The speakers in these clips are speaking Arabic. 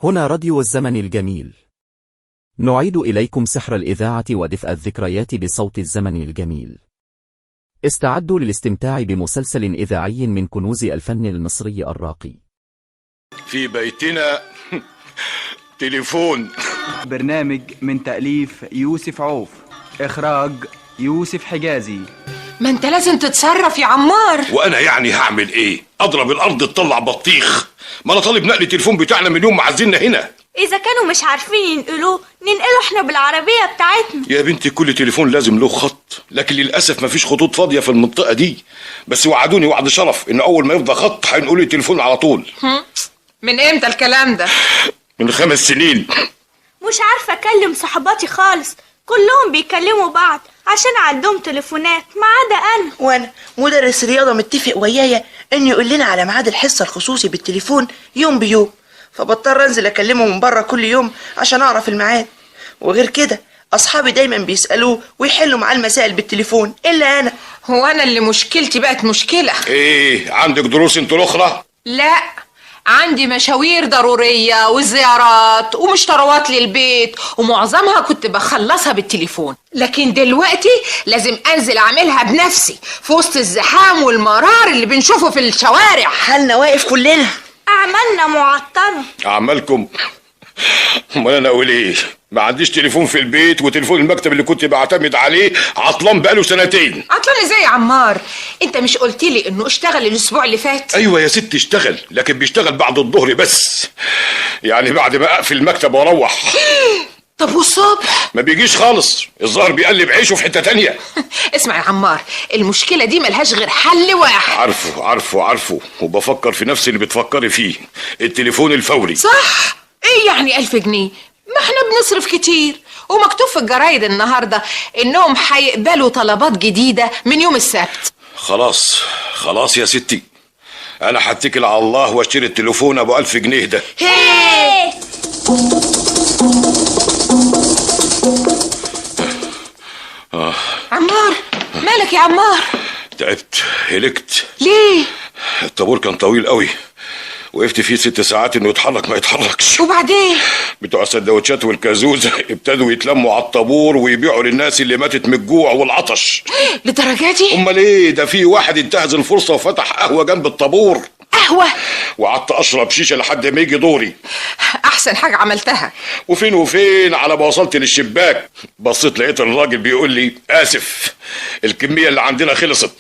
هنا راديو الزمن الجميل. نعيد إليكم سحر الإذاعة ودفء الذكريات بصوت الزمن الجميل. استعدوا للاستمتاع بمسلسل إذاعي من كنوز الفن المصري الراقي. في بيتنا تليفون. برنامج من تأليف يوسف عوف، إخراج يوسف حجازي. ما انت لازم تتصرف يا عمار. وانا يعني هعمل ايه؟ اضرب الارض تطلع بطيخ؟ ما انا طالب نقل التليفون بتاعنا من يوم ما عزلنا هنا. اذا كانوا مش عارفين ينقلوه ننقله احنا بالعربية بتاعتنا. يا بنتي كل تليفون لازم له خط، لكن للاسف مفيش خطوط فاضية في المنطقة دي. بس وعدوني وعد شرف ان اول ما يفضى خط هينقلوا لي التليفون على طول. من امتى الكلام ده؟ من 5 سنين. مش عارفة اكلم صحباتي خالص، كلهم بيكلموا بعض عشان عندهم تليفونات ما عدا انا. وانا مدرس رياضة متفق ويايا انه يقول لنا على ميعاد الحصة الخصوصي بالتليفون يوم بيوم، فبضطر انزل اكلمه من بره كل يوم عشان اعرف الميعاد. وغير كده اصحابي دايما بيسألوه ويحلوا معاه المسائل بالتليفون الا انا. هو انا اللي مشكلتي بقت مشكلة؟ ايه عندك دروس انت الاخرى؟ لا، عندي مشاوير ضرورية وزيارات ومشتروات للبيت ومعظمها كنت بخلصها بالتليفون، لكن دلوقتي لازم انزل اعملها بنفسي في وسط الزحام والمرار اللي بنشوفه في الشوارع. حالنا واقف كلنا. اعمالنا معطلة. اعمالكم؟ امال انا اقول ايه؟ ما عنديش تليفون في البيت، وتليفون المكتب اللي كنت بعتمد عليه عطلان بقاله 2 سنين. عطلان ازاي يا عمار؟ انت مش قلت لي انه اشتغل الاسبوع اللي فات؟ ايوه يا ست اشتغل، لكن بيشتغل بعد الظهر بس، يعني بعد ما اقفل المكتب واروح. طب والصبح؟ ما بيجيش خالص، الظاهر بيقلب عيشه في حتة تانية. اسمع يا عمار، المشكلة دي ملهاش غير حل واحد. عارفه، وبفكر في نفس اللي بتفكري فيه، التليفون الفوري. صح؟ ايه يعني 1000 جنيه؟ ما احنا بنصرف كتير، ومكتوب في الجرايد النهاردة انهم هيقبلوا طلبات جديدة من يوم السبت. خلاص يا ستي، انا هتكل على الله واشتري التليفون ابو 1000 جنيه ده. هيه. عمار، مالك يا عمار؟ تعبت، هلكت. ليه؟ الطابور كان طويل قوي، وقفت فيه 6 ساعات انه يتحرك ما يتحركش. وبعدين؟ بتوع السندوتشات والكازوزة ابتدوا يتلموا على الطابور ويبيعوا للناس اللي ماتت من الجوع والعطش. للدرجة دي؟ امال ايه، ده في واحد انتهز الفرصة وفتح قهوة جنب الطابور. قهوة؟ وقعدت اشرب شيشة لحد ما يجي دوري. احسن حاجة عملتها. وفين على ما وصلت للشباك بصيت لقيت الراجل بيقول لي اسف الكمية اللي عندنا خلصت.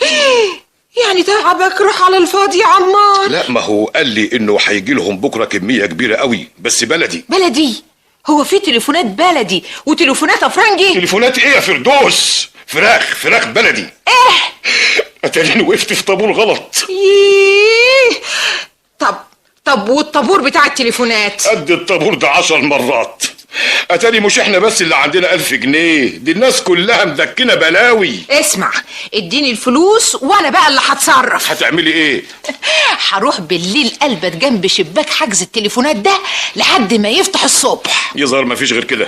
يعني تعبك راح على الفاضي يا عمار. لا، ما هو قال لي انه هيجي لهم بكره كميه كبيره قوي، بس بلدي. هو في تليفونات بلدي وتليفونات افرنجي؟ تليفونات ايه يا فردوس؟ فراخ بلدي. ايه؟ اتاريني وقفت في طابور غلط. ييه. طب والطابور بتاع التليفونات؟ قد الطابور ده 10 مرات. اتاري مش احنا بس اللي عندنا 1000 جنيه، دي الناس كلها مدكنه بلاوي. اسمع، اديني الفلوس وانا بقى اللي هتصرف. هتعملي ايه؟ هروح بالليل البت جنب شباك حجز التليفونات ده لحد ما يفتح الصبح. يظهر مفيش غير كده.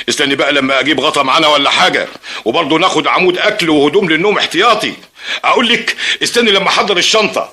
استني بقى لما اجيب غطا معانا ولا حاجه، وبرضه ناخد عمود اكل وهدوم للنوم احتياطي. اقول لك استني لما احضر الشنطه.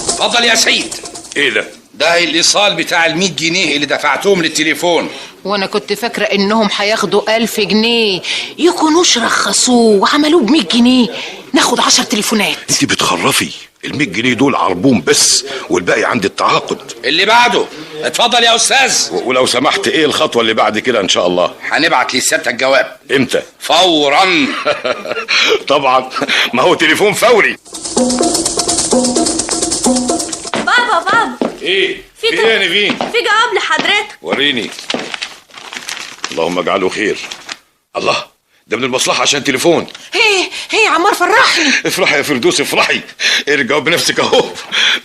اتفضل يا سيد. ايه ده؟ ده الايصال بتاع ال100 جنيه اللي دفعتهم للتليفون. وانا كنت فاكرة انهم هياخدوا 1000 جنيه، يكونوش رخصوه وعملوه ب100 جنيه ناخد 10 تليفونات. انت بتخرفي، ال100 جنيه دول عربون بس، والباقي عند التعاقد. اللي بعده. اتفضل يا استاذ. ولو سمحت ايه الخطوه اللي بعد كده ان شاء الله؟ هنبعت لسيادتك الجواب. امتى؟ فورا. طبعا، ما هو تليفون فوري. بابا ايه في ايه يا نيفين؟ في جواب لحضرتك. وريني. اللهم اجعله خير. الله، ده من المصلحه عشان تليفون. هي يا عمار فرحني. افرحي يا فردوس افرحي، ارجعوا بنفسك اهو.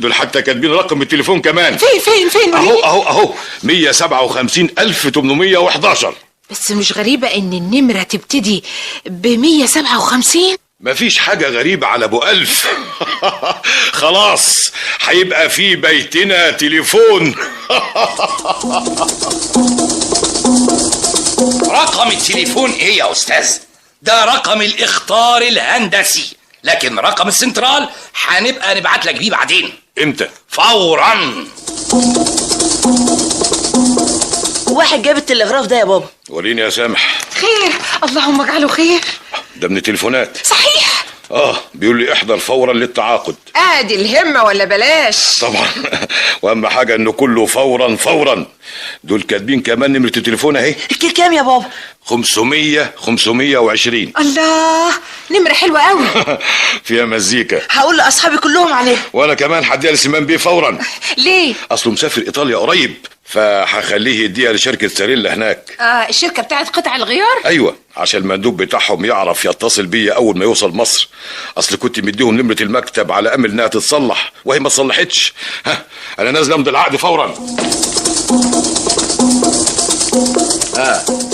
دول حتى كاتبين رقم التليفون كمان. فين اهو 157,811. بس مش غريبة ان النمرة تبتدي ب157؟ مفيش حاجة غريبة على ابو 1000. خلاص هيبقى في بيتنا تليفون. رقم التليفون ايه يا استاذ؟ ده رقم الاخطار الهندسي، لكن رقم السنترال هنبقى نبعت لك بيه بعدين. امتى؟ فورا. واحد جاب التلغراف ده يا بابا. وريني يا سامح. خير، اللهم اجعله خير. ده من التليفونات. صحيح. بيقول لي احضر فورا للتعاقد. ادي الهمة ولا بلاش؟ طبعا. واهم حاجة انه كله فورا فورا. دول كاتبين كمان نمرة التليفون اهي. كام يا بابا؟ 520. الله، نمرة حلوة قوي. فيها مزيكا. هقول لاصحابي كلهم عليها. وانا كمان هديها لسليمان بيه فورا. ليه؟ اصله مسافر ايطاليا قريب، فهخليه يديها لشركة ساريلا هناك. الشركة بتاعت قطع الغيار؟ ايوه، عشان المندوب بتاعهم يعرف يتصل بيا اول ما يوصل مصر. اصل كنت مديهم نمرة المكتب على امل انها تتصلح، وهي ما اتصلحتش. انا نازل امضي العقد فورا.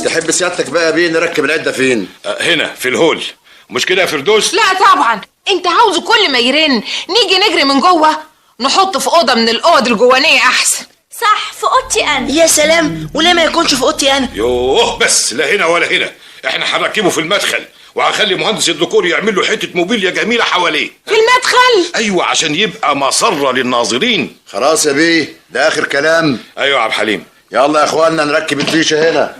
تحب سيادتك بقى بيه نركب العده فين؟ هنا في الهول، مش كده يا فردوس؟ لا طبعا، انت عاوزه كل ما يرن نيجي نجري من جوه، نحط في اوضه من الاوض الجوانيه احسن. صح، في اوضتي انا. يا سلام، وليه ما يكونش في اوضتي انا؟ يوه، بس لا هنا ولا هنا، احنا هنركبه في المدخل، وهخلي مهندس الديكور يعمل له حته موبيليا جميله حواليه في المدخل. ايوه، عشان يبقى مسره للناظرين. خلاص يا بيه، ده اخر كلام. ايوه يا عبد الحليم. يلا يا اخوانا نركب الفيشه هنا.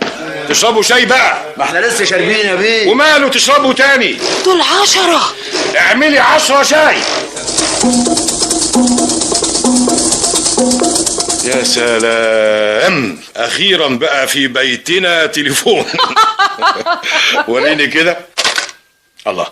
تشربوا شاي بقى؟ ما احنا لسه شاربين يا بيه. وماله تشربوا تاني؟ دول 10. اعملي 10 شاي. يا سلام، اخيرا بقى في بيتنا تليفون. وريني كده. الله،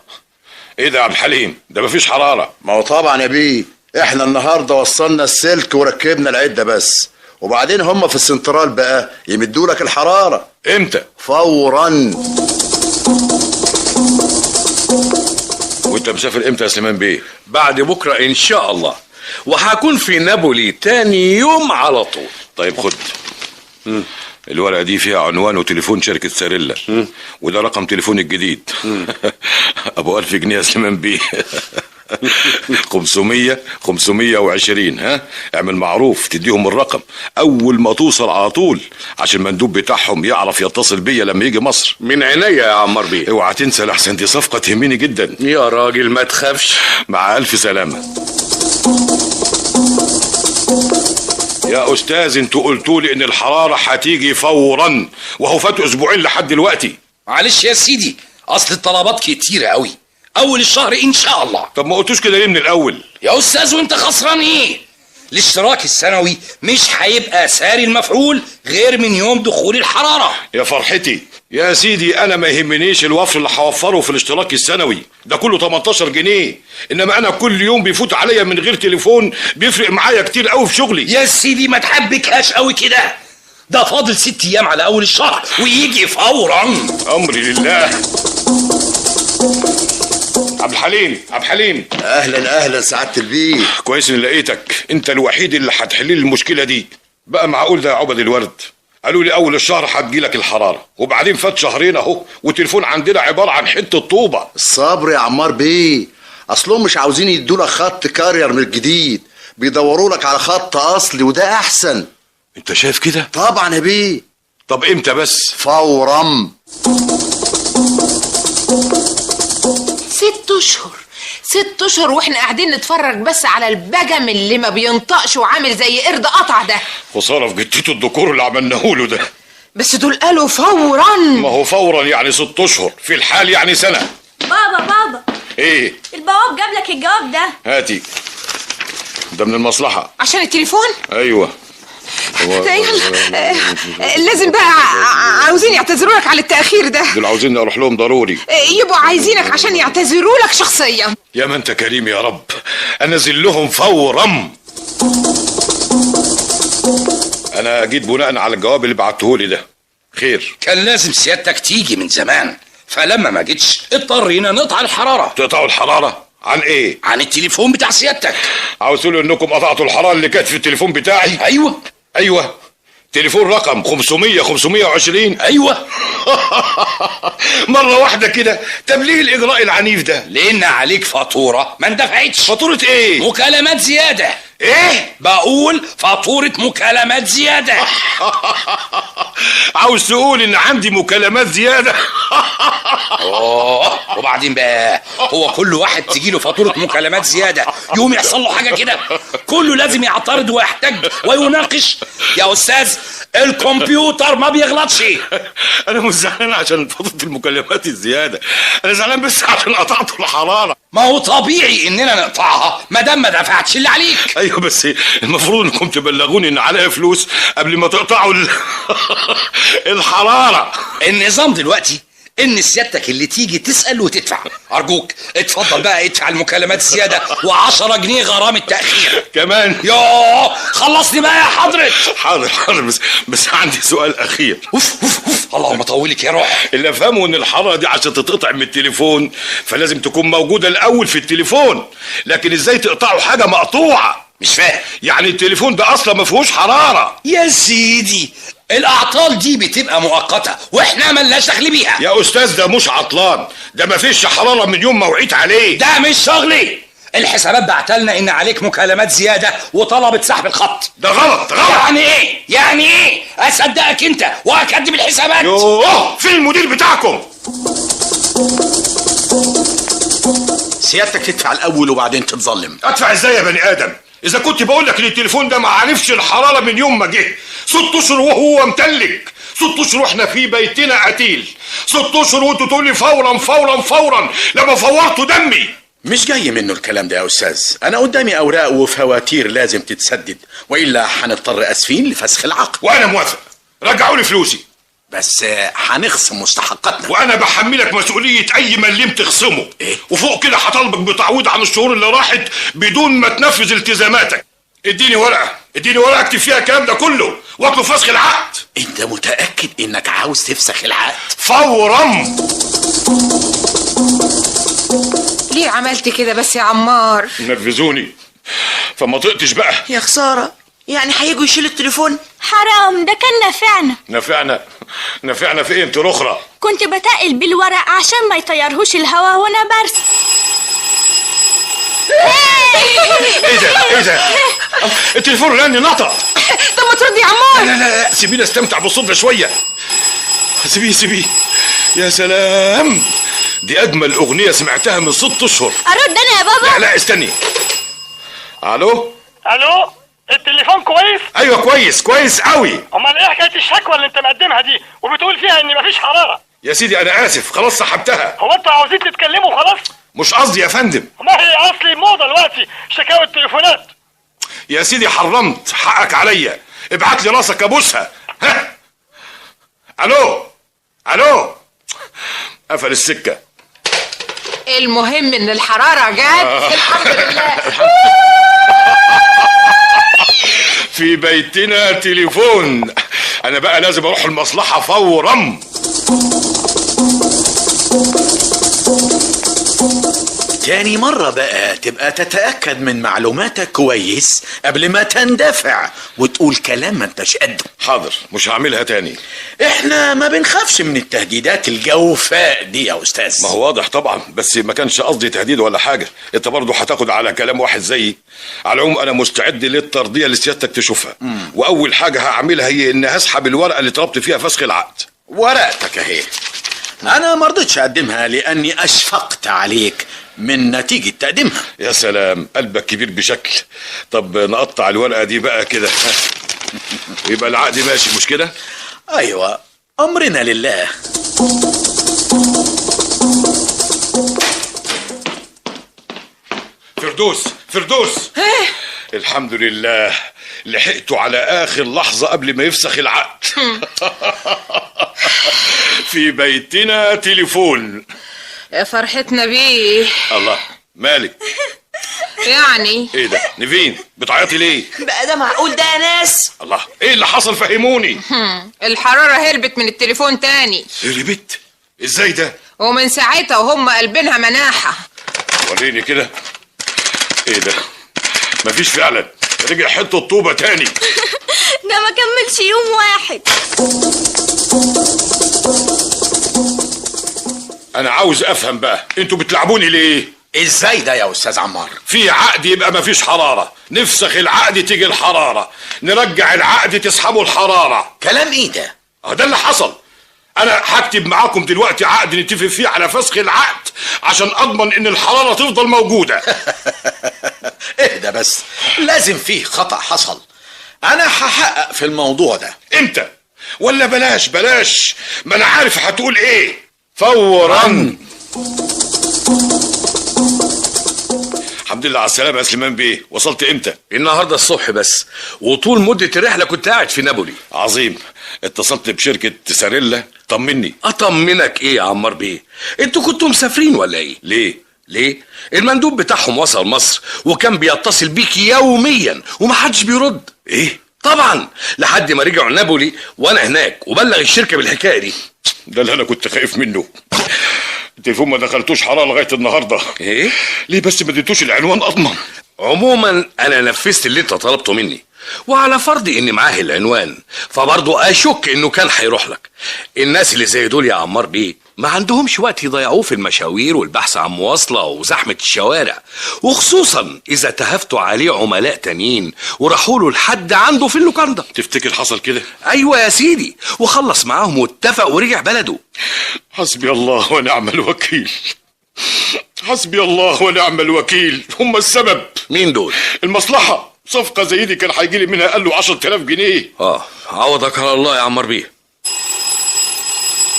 ايه ده يا عبد الحليم؟ ده مفيش حراره. ما هو طبعا يا بيه، احنا النهارده وصلنا السلك وركبنا العده بس، وبعدين هم في السنترال بقى يمدوا لك الحراره. امتى؟ فورا. وانت مسافر امتى يا سليمان بيه؟ بعد بكرة ان شاء الله، وهكون في نابولي تاني يوم على طول. طيب خد الورقة دي، فيها عنوان وتليفون شركة ساريلا، وده رقم تليفون الجديد. ابو 1000 جنيه يا سليمان بيه. 520. اعمل معروف تديهم الرقم اول ما توصل على طول، عشان المندوب بتاعهم يعرف يتصل بيا لما يجي مصر. من عينيا يا عمار بيه. اوعى تنسى، لحسن دي صفقة تهمني جدا. يا راجل ما تخافش. مع الف سلامة. يا استاذ، انتوا قلتولي ان الحرارة هتيجي فورا، وهو فاتوا اسبوعين لحد دلوقتي. معلش يا سيدي، اصل الطلبات كتيرة قوي، اول الشهر ان شاء الله. طب ما قلتوش كده ليه من الاول؟ يا استاذ وانت خسران ايه؟ الاشتراك السنوي مش هيبقى ساري المفعول غير من يوم دخول الحرارة. يا فرحتي يا سيدي، انا ما يهمنيش الوفر اللي هوفره في الاشتراك السنوي، ده كله 18 جنيه، انما انا كل يوم بيفوت عليا من غير تليفون بيفرق معايا كتير قوي في شغلي. يا سيدي ما تحبكهاش قوي كده، ده فاضل 6 ايام على اول الشهر ويجي فورا. امري لله. عبد الحليم. اهلا سعاده البيه. كويس اني لقيتك، انت الوحيد اللي هتحل لي المشكله دي. بقى معقول ده يا عبد الورد؟ قالوا لي اول الشهر هتجيلك الحراره، وبعدين فات شهرين اهو والتليفون عندنا عباره عن حته طوبه. الصبر يا عمار بيه، اصلهم مش عاوزين يدولك خط كارير من الجديد، بيدوروا لك على خط اصلي وده احسن. انت شايف كده؟ طبعا يا بيه. طب امتى بس؟ فورا. 6 اشهر. 6 اشهر واحنا قاعدين نتفرج بس على البجم اللي ما بينطقش وعامل زي قرد قطع ده. خساره في جتته الديكور اللي عملناه له ده. بس دول قالوا فورا. ما هو فورا يعني 6 اشهر، في الحال يعني سنه. بابا ايه؟ البواب جاب لك الجواب ده. هاتي، ده من المصلحه. عشان التليفون؟ ايوه. لازم بقى عاوزين يعتذروا لك على التأخير ده. دول عاوزين اروح لهم ضروري. يبقوا عايزينك عشان يعتذروا لك شخصيا. يا ما انت كريم يا رب، انزل لهم فورا. انا جيت بناء على الجواب اللي بعتهولي ده. خير؟ كان لازم سيادتك تيجي من زمان، فلما ما جيتش اضطرينا نقطع الحرارة. تقطعوا الحرارة؟ عن ايه؟ عن التليفون بتاع سيادتك. عاوز تقولوا انكم قطعتوا الحرارة اللي كانت في التليفون بتاعي؟ ايوه تليفون رقم 520. ايوه. مرة واحدة كده. طب ليه الاجراء العنيف ده؟ لان عليك فاتورة ما اندفعتش. فاتورة ايه؟ مكالمات زيادة. ايه؟ بقول فاتورة مكالمات زيادة. عاوز تقول ان عندي مكالمات زيادة؟ وبعدين بقى هو كل واحد تجيله فاتورة مكالمات زيادة يوم يحصل له حاجة كده؟ كله لازم يعترض ويحتج ويناقش. يا أستاذ الكمبيوتر ما بيغلطش. انا مش زعلان عشان فاتورة المكالمات الزيادة، انا زعلان بس عشان قطعت الحرارة. ما هو طبيعي اننا نقطعها ما دام ما دفعتش اللي عليك. ايوه بس المفروض انكم تبلغوني ان عليا فلوس قبل ما تقطعوا الحرارة. النظام دلوقتي ان سيادتك اللي تيجي تسأل وتدفع. ارجوك اتفضل بقى ادفع المكالمات زيادة و10 جنيه غرامة تأخير كمان. يوه خلصني بقى يا حضرة. حاضر بس عندي سؤال اخير. اللهم طولك يا روح. اللي افهمه ان الحرارة دي عشان تتقطع من التليفون فلازم تكون موجودة الاول في التليفون، لكن ازاي تقطعوا حاجة مقطوعة؟ مش فاهم. يعني التليفون ده اصلا ما فيهوش حرارة. يا سيدي الاعطال دي بتبقى مؤقتة واحنا ملناش دخل بيها. يا استاذ ده مش عطلان، ده ما فيش حرارة من يوم ما وعيت عليه. ده مش شغلي. الحسابات بعتلنا ان عليك مكالمات زيادة وطلبت سحب الخط. ده غلط. يعني ايه اصدقك انت واكدب الحسابات؟ يوه فين المدير بتاعكم؟ سيادتك تدفع الاول وبعدين تتظلم. ادفع ازاي يا بني ادم؟ اذا كنت بقول لك ان التليفون ده ما عرفش الحراره من يوم ما جه 6 اشهر وهو متلج، 6 اشهر واحنا في بيتنا قتيل، 6 اشهر وانتوا تقول لي فورا لما فورتوا دمي. مش جاي منه الكلام ده يا استاذ، انا قدامي اوراق وفواتير لازم تتسدد والا هنضطر اسفين لفسخ العقد. وانا موافق، رجعوا لي فلوسي. بس هنخصم مستحقاتنا. وانا بحملك مسؤوليه اي مليم تخصمه. إيه؟ وفوق كده هطالبك بتعويض عن الشهور اللي راحت بدون ما تنفذ التزاماتك. اديني ورقه اكتب فيها الكلام ده كله واطلب فسخ العقد. انت متاكد انك عاوز تفسخ العقد؟ فورا. ليه عملت كده بس يا عمار؟ نرفزوني فما طقتش بقى. يا خسارة، يعني هيجوا يشيلوا التليفون؟ حرام، ده كان نافعنا. نفعنا في ايه انت الاخرى؟ كنت بتقل بالورق عشان ما يطيرهوش الهوا وانا برسم. ايه ده؟ التليفون رن نطق. طب ما ترد يا عمار. لا سيبيني استمتع بالصوت ده شويه. سيبيه. يا سلام، دي اجمل اغنيه سمعتها من 6 اشهر. ارد انا يا بابا؟ لا استني. الو التليفون كويس؟ ايوه كويس قوي. امال ايه حكايه الشكوى اللي انت مقدمها دي وبتقول فيها ان مفيش حراره؟ يا سيدي انا اسف، خلاص سحبتها. هو انتوا عاوزين تتكلموا خلاص؟ مش قصدي يا فندم. ما هي اصلي موضه دلوقتي شكاوى التليفونات. يا سيدي حرمت حقك عليا، ابعت لي راسك ابوسها. ها الو قفل السكه. المهم ان الحراره جت. الحمد لله. في بيتنا تليفون. انا بقى لازم اروح المصلحه فورا. تاني مرة بقى تبقى تتأكد من معلوماتك كويس قبل ما تندفع وتقول كلام ما انتش قده. حاضر، مش هعملها تاني. احنا ما بنخافش من التهديدات الجوفاء دي يا استاذ. ما هو واضح طبعا، بس ما كانش قصدي تهديد ولا حاجه. انت برضه هتاخد على كلام واحد زيي. على العموم انا مستعد للترضيه اللي سيادتك تشوفها. واول حاجه هعملها هي ان هسحب الورقه اللي طلبت فيها فسخ العقد. ورقتك اهي. انا ما رضيتش اقدمها لاني اشفقت عليك من نتيجة تقديمها. يا سلام، قلبك كبير بشكل. طب نقطع الورقة دي بقى كده يبقى العقد ماشي، مش كده؟ ايوه، امرنا لله. فردوس الحمد لله لحقته على اخر لحظة قبل ما يفسخ العقد. في بيتنا تليفون. يا فرحتنا بيه. الله، مالك؟ يعني ايه ده نيفين، بتعيطي ليه؟ بقى ده معقول ده يا ناس؟ الله، ايه اللي حصل فهموني. الحرارة هربت من التليفون تاني. هربت؟ ازاي ده؟ ومن ساعتها وهم قلبينها مناحة. وريني كده. ايه ده؟ مفيش فعلا، رجع حته الطوبة تاني. ده ما كملش يوم واحد. انا عاوز افهم بقى، انتوا بتلعبوني ليه؟ ازاي ده يا استاذ عمار؟ في عقد يبقى مفيش حرارة، نفسخ العقد تيجي الحرارة، نرجع العقد تسحبه الحرارة. كلام ايه ده؟ ده اللي حصل. انا هكتب معاكم دلوقتي عقد نتفق فيه على فسخ العقد عشان اضمن ان الحرارة تفضل موجودة. اهدى بس، لازم فيه خطأ حصل. انا هحقق في الموضوع ده. امتى؟ ولا بلاش، ما انا عارف هتقول ايه. فورا. الحمد لله على السلامة يا سليمان بيه. وصلت امتى؟ النهارده الصبح بس، وطول مدة الرحلة كنت قاعد في نابولي. عظيم. اتصلت بشركة ساريلا، طمني. اطمنك ايه يا عمار بيه؟ انتوا كنتوا مسافرين ولا ايه؟ ليه؟ المندوب بتاعهم وصل مصر وكان بيتصل بيك يوميا ومحدش بيرد. ايه؟ طبعا لحد ما رجعوا نابولي وانا هناك وبلغ الشركة بالحكاية دي. ده اللي انا كنت خايف منه. التليفون ما دخلتوش حرارة لغاية النهاردة. ايه؟ ليه بس ما اديتوش العنوان اضمن؟ عموما انا نفذت اللي انت طلبته مني، وعلى فرض ان معاه العنوان فبرضه اشك انه كان هيروح لك. الناس اللي زي دول يا عمار بيه ما عندهمش وقت يضيعوه في المشاوير والبحث عن مواصلة وزحمة الشوارع، وخصوصا اذا تهفتوا عليه عملاء تانيين وراحوا له لحد عنده في اللوكاندا. تفتكر حصل كده؟ ايوه يا سيدي، وخلص معاهم واتفق ورجع بلده. حسبي الله ونعم الوكيل. حسبي الله ونعم الوكيل. هم السبب. مين دول؟ المصلحة. صفقة زي دي كان هيجي لي منها قال له 10,000 جنيه. عوضك على الله يا عمار بيه.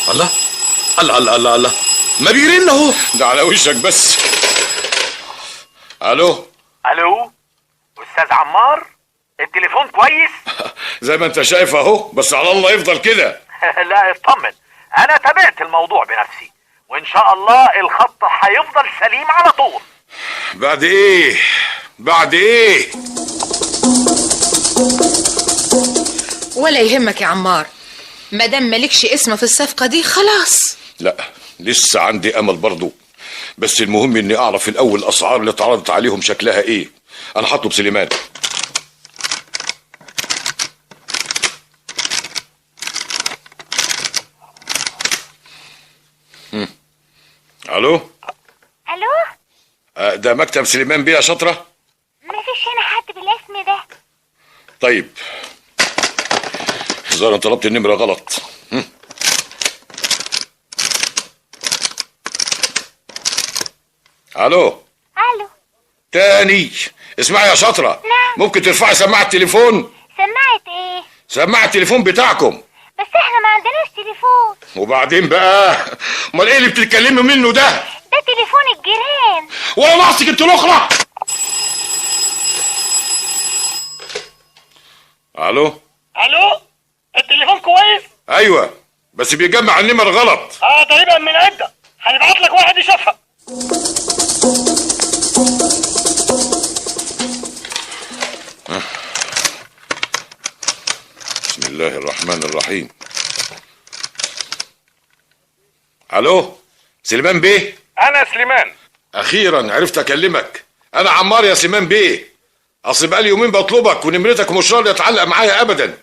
الله الله الله الله الله، ما بيرن اهو. ده على وشك بس. الو استاذ عمار، التليفون كويس؟ زي ما انت شايف اهو، بس على الله يفضل كده. لا اطمن، انا تابعت الموضوع بنفسي وان شاء الله الخط هيفضل سليم على طول. بعد ايه؟ ولا يهمك يا عمار، مادام مالكش اسم في الصفقة دي خلاص. لا لسه عندي امل برضو، بس المهم اني اعرف الاول الاسعار اللي اتعرضت عليهم شكلها ايه. انا هطلب سليمان. الو. ده مكتب سليمان بيه يا شاطرة؟ مفيش هنا حد بالاسم ده. طيب ظاهر انا طلبت النمرة غلط. الو تاني. اسمعي يا شاطرة. نعم. ممكن ترفعي سماعة التليفون؟ سماعة ايه؟ سماعة التليفون بتاعكم. بس احنا ما عندناش تليفون. وبعدين بقى، امال ايه اللي بتتكلمي منه ده؟ ده تليفون الجيران. ولا ناقصك انت الاخرى. الو التليفون كويس؟ ايوه بس بيجمع النمر غلط. تقريبا من عدة، هنبعت لك واحد يشوفها. بسم الله الرحمن الرحيم. الو سليمان بيه؟ انا سليمان. اخيرا عرفت اكلمك. انا عمار يا سليمان بيه. اصل بقالي يومين بطلبك ونمرتك مش راضيه تعلق معايا ابدا.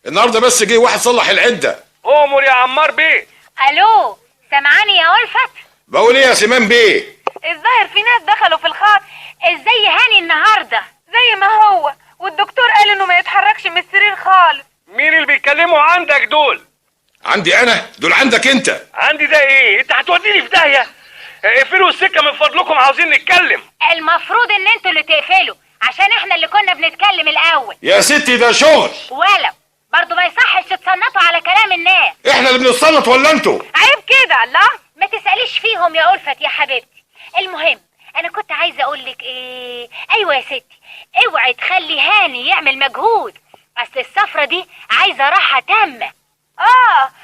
النهارده بس جه واحد صلح العده. امر يا عمار بيه. الو سامعاني يا ألفت؟ بقول ايه يا سليمان بيه؟ الظاهر في ناس دخلوا في الخط. ازاي هاني النهارده؟ زي ما هو، والدكتور قال انه ما يتحركش من السرير خالص. مين اللي بيتكلموا عندك دول؟ عندي انا؟ دول عندك انت. عندي ده ايه؟ انت هتوديني في داهيه. اقفلوا السكه من فضلكم، عاوزين نتكلم. المفروض ان انتوا اللي تقفلوا عشان احنا اللي كنا بنتكلم الاول. يا ستي ده شغل. ولو برضه ما يصحش تتصنطوا على كلام الناس. احنا اللي بنتصنط ولا انتوا؟ عيب كده. الله، ما تسأليش فيهم يا ألفت يا حبيبتي. المهم انا كنت عايزه اقول لك ايه. ايوه يا ستي، اوعي تخلي هاني يعمل مجهود، اصل السفره دي عايزه راحه تامه.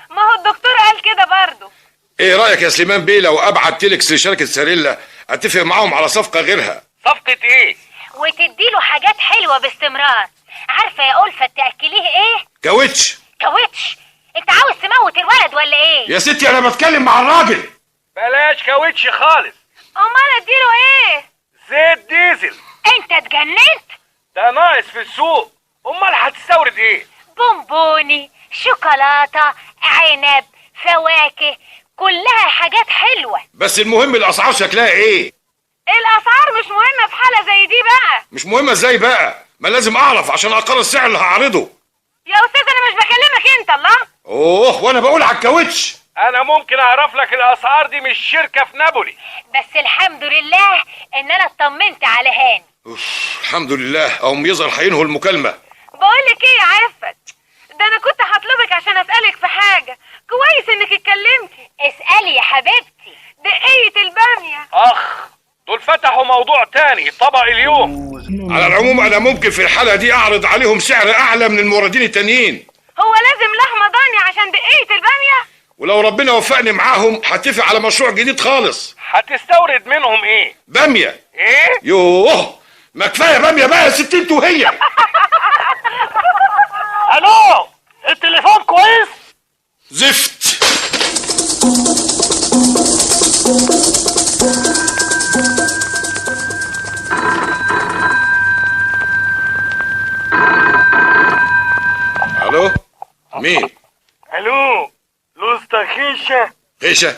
ما هو الدكتور قال كده برضه. ايه رايك يا سليمان بيه لو ابعت تيلكس لشركه ساريلا اتفق معاهم على صفقه غيرها؟ صفقه ايه؟ وتديله حاجات حلوه باستمرار. عارفه يا ألفت تاكليه ايه؟ كاوتش. كاوتش؟ انت عاوز تموت الولد ولا ايه؟ يا ستي انا بتكلم مع الراجل. بلاش كاوتش خالص. امال اديله ايه؟ زيت ديزل. انت اتجننت؟ ده ناقص في السوق، امال هتستورد ايه؟ بونبوني، شوكولاته، عنب، فواكه، كلها حاجات حلوه. بس المهم الاسعار شكلها ايه؟ الاسعار مش مهمه في حاله زي دي بقى. مش مهمه ازاي بقى؟ ما لازم اعرف عشان اقرر السعر اللي هعرضه. يا استاذ انا مش بكلمك انت. الله. اوه وانا بقول على الكاوتش. انا ممكن اعرف لك الاسعار دي مش شركه في نابولي. بس الحمد لله ان انا اطمنت على هاني. الحمد لله. اهم يظهر هينهوا المكالمه. بقول لك ايه يا عفت، ده انا كنت هطلبك عشان اسالك في حاجه. كويس انك اتكلمتي. اسالي يا حبيبتي. دقية الباميه. اخ دول فتحوا موضوع تاني، طبق اليوم. على العموم انا ممكن في الحاله دي اعرض عليهم سعر اعلى من الموردين التانيين. هو لازم لحمه ضاني عشان دقية الباميه؟ ولو ربنا وفقني معاهم هتفق على مشروع جديد خالص. هتستورد منهم ايه؟ باميه. ايه؟ يوه ما كفايه باميه بقى يا ست انت وهي. الو التليفون كويس؟ زفت. الو مين؟ الو لوستا خيشه. خيشه؟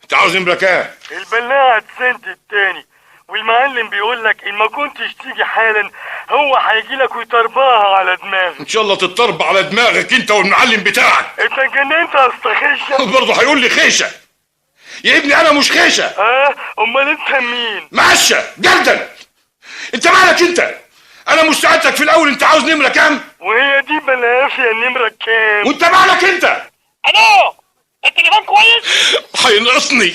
انت عاوز نمره كام؟ البلاعة سنت التاني، والمعلم بيقول لك ان ما كنتش تيجي حالا هو هيجي لك ويطرباها على دماغك. ان شاء الله تتطرب على دماغك انت والمعلم بتاعك. انت اتجننت يا اسطى خيشه؟ برضه هيقول لي خيشه. يا ابني انا مش خيشه. امال انت مين؟ معشه جلدا. انت مالك انت؟ انا مش ساعدتك في الاول انت عاوز نمره كام؟ وهي دي بلافيا النمره كام؟ وانت مالك انت؟ الو التليفون كويس؟ هينقصني.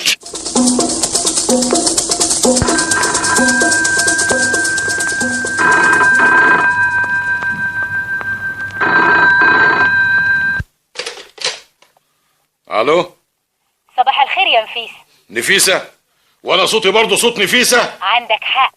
الو صباح الخير يا نفيسه. نفيسه؟ وانا صوتي برضه صوت نفيسه؟ عندك حق،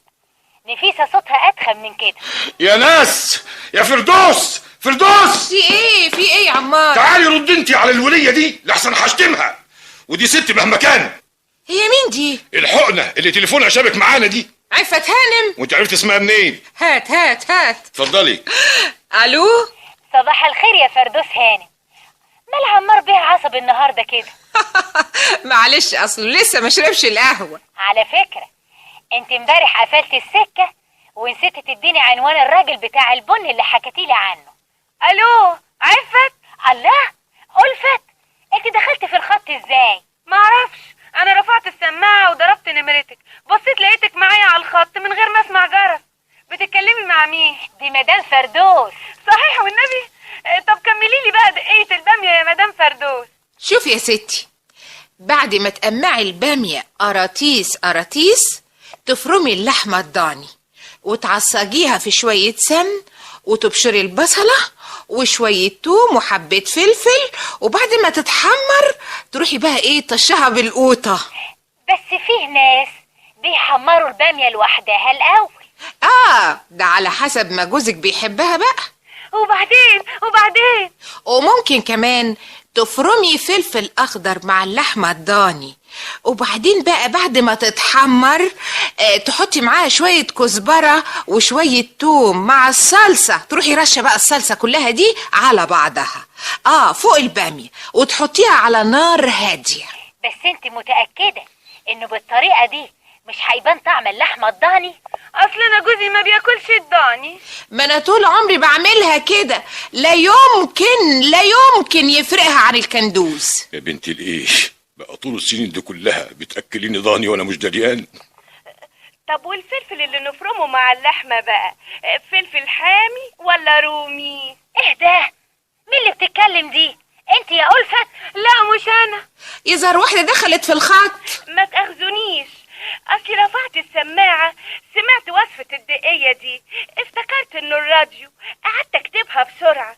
نفيسه صوتها اتخن من كده. يا ناس يا فردوس فردوس. في ايه يا عمار؟ تعالي رد انت على الوليه دي لحسن هشتمها. ودي ست مهما كان. هي مين دي؟ الحقنه اللي تليفونها شابك معانا دي. عفت هانم. وانت عرفت اسمها منين؟ هات اتفضلي. الو صباح الخير يا فردوس هانم. مال عمار بيه عصب النهارده كده؟ معلش اصله لسه ما شربش القهوه. على فكره انت امبارح قفلت السكه ونسيت تديني عنوان الراجل بتاع البن اللي حكيتيلي عنه. الو عفت. الله ألفت، انت دخلت في الخط ازاي؟ معرفش، انا رفعت السماعه وضربت نمرتك، بصيت لقيتك معايا على الخط من غير ما اسمع جرس. بتتكلمي مع مين؟ دي مدام فردوس. صحيح والنبي. طب كملي لي بقى دقية الباميه يا مدام فردوس. شوف يا ستي، بعد ما تقمعي الباميه قراطيس تفرمي اللحمه الضاني وتعصجيها في شويه سمن وتبشري البصله وشويه توم وحبه فلفل، وبعد ما تتحمر تروحي بقى طشها بالقوطه. بس فيه ناس بيحمروا الباميه لوحدها الاول. ده على حسب ما جوزك بيحبها بقى. وبعدين وممكن كمان تفرمي فلفل اخضر مع اللحمه الضاني، وبعدين بقى بعد ما تتحمر تحطي معاها شويه كزبره وشويه توم مع الصلصه، تروحي رشه بقى الصلصه كلها دي على بعضها فوق الباميه وتحطيها على نار هاديه. بس انت متاكده انه بالطريقه دي مش هيبان طعم اللحمه الضاني؟ اصل انا جوزي ما بياكلش الضاني. ما انا طول عمري بعملها كده، لا يمكن يفرقها عن الكندوز. يا بنتي الايش بقى طول السنين دي كلها بتاكليني ضاني وانا مش دريان. طب والفلفل اللي نفرمه مع اللحمه بقى فلفل حامي ولا رومي؟ ايه ده؟ مين اللي بتتكلم دي؟ انت يا ألفت؟ لا مش انا. يظهر واحده دخلت في الخط. ما تاخذونيش، اصلي رفعت السماعه سمعت وصفه الدقيه دي، افتكرت انه الراديو، قعدت اكتبها بسرعه.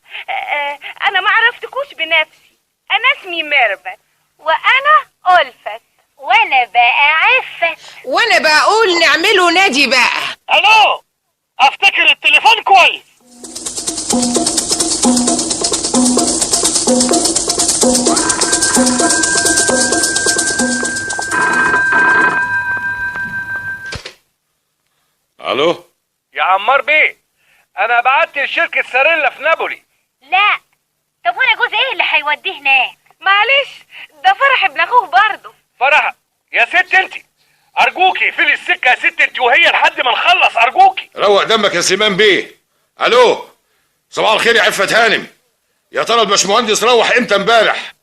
انا ما عرفتكوش بنفسي، انا اسمي ميرفت. وانا ألفت. وانا بقى عفت. وانا بقول نعمله نادي بقى. الو افتكر التليفون كويس. الو يا عمار بيه، انا بعت لشركه ساريلا في نابولي. لا طب وانا جوز ايه اللي هيوديه هناك؟ معلش ده فرح ابن اخوه برضه. فرح يا ست انت، ارجوكي اقفلي السكه يا ست انت وهي لحد ما نخلص ارجوكي. روق دمك يا سليمان بيه. الو، صباح الخير يا عفت هانم. يا ترى الباشمهندس روح امتى امبارح؟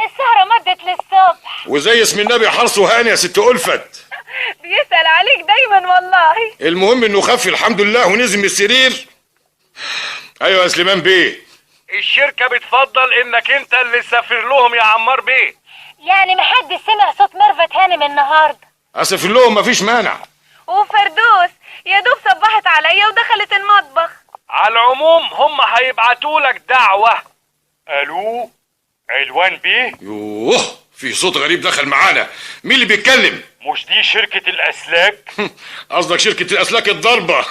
السهرة مدت للصبح. وزي اسم النبي حرصه هاني يا ست ألفت. بيسأل عليك دايما والله. المهم انه خف الحمد لله ونزل من السرير. ايوه يا سليمان بيه. الشركه بتفضل انك انت اللي تسافر لهم يا عمار بيه. يعني محدش سمع صوت ميرفت هانم النهارده؟ اسافر لهم مفيش مانع. وفردوس يا دوب صبحت عليا ودخلت المطبخ. على العموم هم هيبعتوا لك دعوه. الو علوان بيه. يوه، في صوت غريب دخل معانا. مين اللي بيتكلم؟ مش دي شركه الاسلاك؟ قصدك شركة الأسلاك الضربة.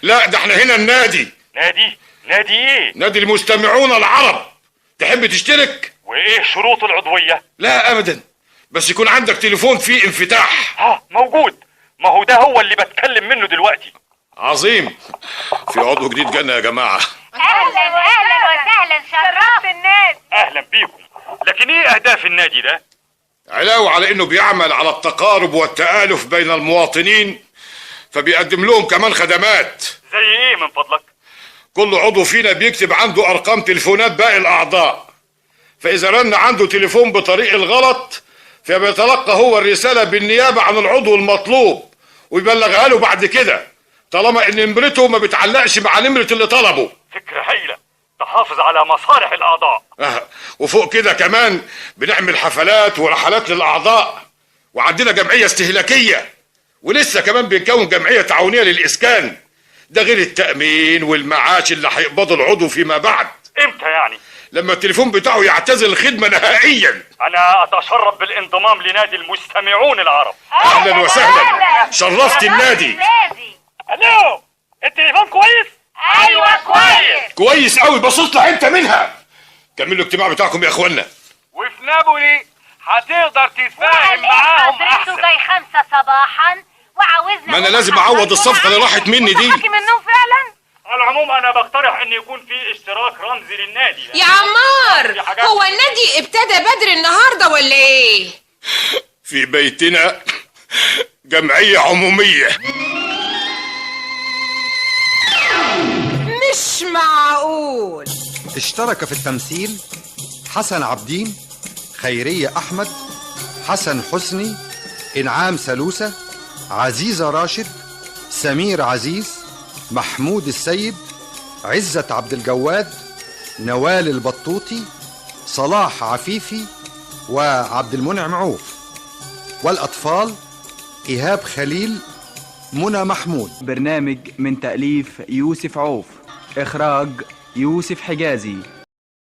لا، ده احنا هنا النادي. نادي ايه؟ نادي المستمعون العرب. تحب تشترك؟ وايه شروط العضويه؟ لا أبدا، بس يكون عندك تليفون فيه انفتاح. موجود. ما هو ده هو اللي بتكلم منه دلوقتي. عظيم. في عضو جديد جانا يا جماعة. اهلا وسهلا، شرفت النادي. اهلا بيكم. لكن ايه اهداف النادي ده؟ علاوة على انه بيعمل على التقارب والتآلف بين المواطنين، فبيقدم لهم كمان خدمات. زي ايه من فضلك؟ كل عضو فينا بيكتب عنده ارقام تليفونات باقي الاعضاء، فاذا رن عنده تليفون بطريق الغلط فبيتلقى هو الرسالة بالنيابة عن العضو المطلوب ويبلغها له بعد كده، طالما ان نمرته ما بتعلقش مع نمرة اللي طلبه. فكرة هايلة تحافظ على مصالح الاعضاء. وفوق كده كمان بنعمل حفلات ورحلات للاعضاء، وعندنا جمعية استهلاكية، ولسه كمان بنكون جمعية تعاونية للإسكان. ده غير التأمين والمعاش اللي هيقبضه العضو فيما بعد. امتى يعني؟ لما التليفون بتاعه يعتزل الخدمة نهائيا. انا اتشرف بالانضمام لنادي المستمعون العرب. اهلا وسهلا، شرفت النادي. الو، التليفون كويس؟ ايوه كويس. كويس قوي، بس اطلع انت منها. كملوا الاجتماع بتاعكم يا اخوانا. وفي نابولي هتقدر تتفاهم معاهم احسن. جاي 5 صباحا وعاوزنا. ما انا لازم اعوض الصفقة اللي راحت مني دي. حكي منهم فعلا. على العموم انا بقترح ان يكون في اشتراك رمزي للنادي ده. يا عمار، هو النادي ابتدى بدري النهارده ولا ايه؟ في بيتنا جمعية عمومية. مش معقول. اشترك في التمثيل حسن عبدين، خيرية أحمد، حسن حسني، إنعام سلوسة، عزيزة راشد، سمير عزيز، محمود السيد، عزة عبد الجواد، نوال البطوطي، صلاح عفيفي، وعبد المنعم عوف. والأطفال إيهاب خليل، منى محمود. برنامج من تأليف يوسف عوف، إخراج يوسف حجازي.